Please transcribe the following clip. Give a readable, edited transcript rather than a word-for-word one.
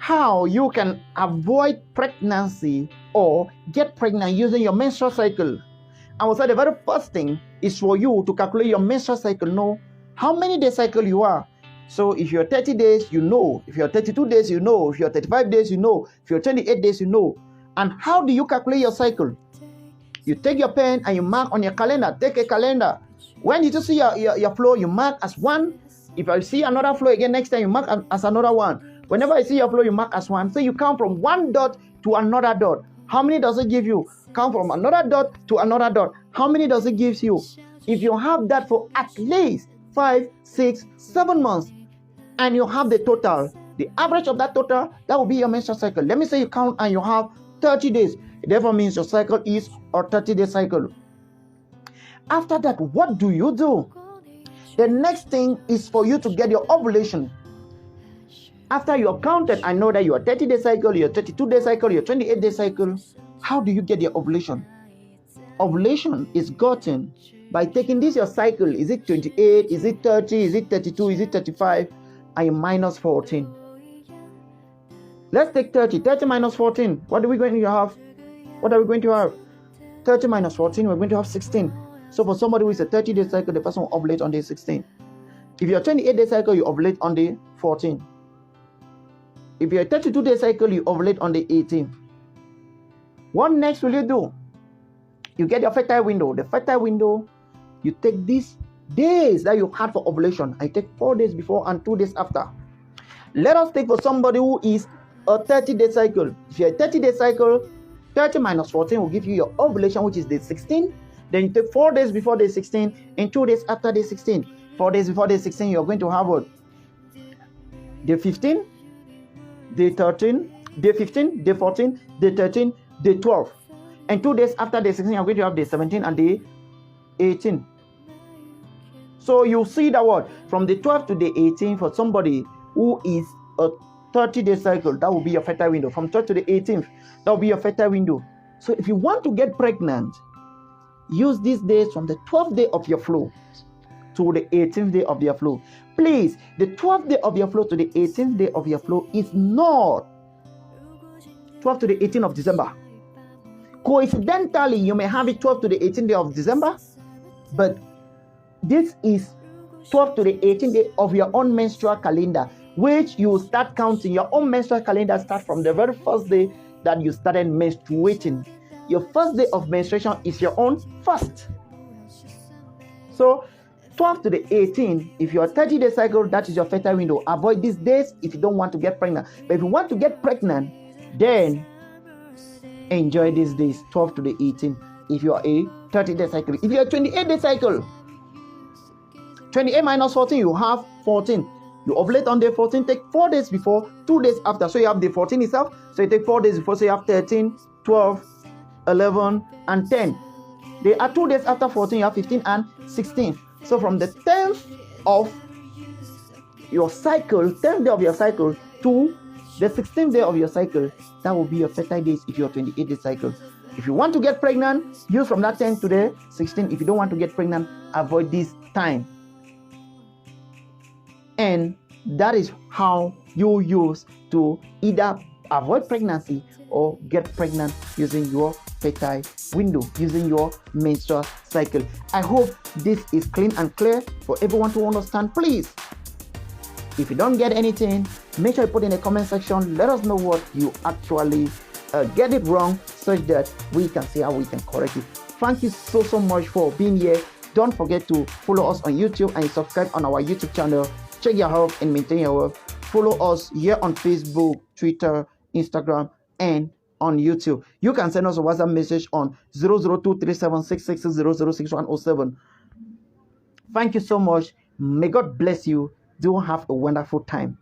how you can avoid pregnancy or get pregnant using your menstrual cycle. I will say the very first thing is for you to calculate your menstrual cycle, know how many day cycle you are. So if you're 30 days, you know. If you're 32 days, you know. If you're 35 days, you know. If you're 28 days, you know. And how do you calculate your cycle? You take your pen and you mark on your calendar. Take a calendar. When you see your flow, you mark as 1. If I see another flow again next time, you mark as another 1. Whenever I see your flow, you mark as 1. So you count from one dot to another dot. How many does it give you? Count from another dot to another dot. How many does it give you? If you have that for at least 5, 6, 7 months, and you have the total, the average of that total, that will be your menstrual cycle. Let me say you count and you have 30 days. It therefore means your cycle is a 30-day cycle. After that, what do you do? The next thing is for you to get your ovulation. After you are counted, I know that you are 30-day cycle, your 32-day cycle, your 28-day cycle. How do you get your ovulation? Ovulation is gotten by taking this your cycle. Is it 28? Is it 30? Is it 32? Is it 35? And you minus 14. Let's take 30. 30 minus 14. What are we going to have? What are we going to have? 30 minus 14, we're going to have 16. So for somebody who is a 30-day cycle, the person will ovulate on day 16. If you're a 28-day cycle, you ovulate on day 14. If you're a 32-day cycle, you ovulate on day 18. What next will you do? You get your fertile window. The fertile window, you take these days that you had for ovulation. I take 4 days before and 2 days after. Let us take for somebody who is a 30-day cycle. If you're a 30-day cycle, 30 minus 14 will give you your ovulation, which is day 16. Then you take 4 days before day 16 and 2 days after day 16. 4 days before day 16, you're going to have what? Day 15, day 13, day 15, day 14, day 13, day 12. And 2 days after day 16, you're going to have day 17 and day 18. So you see that what? From the 12th to the 18th for somebody who is a 30-day cycle, that will be your fertile window. From 12th to the 18th, that will be your fertile window. So if you want to get pregnant, use these days from the 12th day of your flow to the 18th day of your flow. Please, the 12th day of your flow to the 18th day of your flow is not 12th to the 18th of December. Coincidentally, you may have it 12th to the 18th day of December, but this is 12th to the 18th day of your own menstrual calendar, which you start counting. Your own menstrual calendar starts from the very first day that you started menstruating. Your first day of menstruation is your own first. So 12 to the 18th, if you're a 30-day cycle, that is your fertile window. Avoid these days if you don't want to get pregnant. But if you want to get pregnant, then enjoy these days, 12 to the 18th, if you are a 30-day cycle. If you're a 28-day cycle, 28 minus 14, you have 14. You ovulate on day 14, take 4 days before, 2 days after. So you have day 14 itself. So you take 4 days before, so you have 13, 12, 11, and 10. They are 2 days after 14, you have 15 and 16. So from the 10th of your cycle, 10th day of your cycle, to the 16th day of your cycle, that will be your fertile days if you're 28-day cycle. If you want to get pregnant, use from that 10th to the 16th. If you don't want to get pregnant, avoid this time. And that is how you use to either avoid pregnancy or get pregnant using your fertile window, using your menstrual cycle. I hope this is clean and clear for everyone to understand. Please, if you don't get anything, make sure you put in the comment section. Let us know what you actually get it wrong, so that we can see how we can correct it. Thank you so much for being here. Don't forget to follow us on YouTube and subscribe on our YouTube channel. Check your health and maintain your health. Follow us here on Facebook, Twitter, Instagram, and on YouTube. You can send us a WhatsApp message on 002376660061007. Thank you so much. May God bless you. Do have a wonderful time.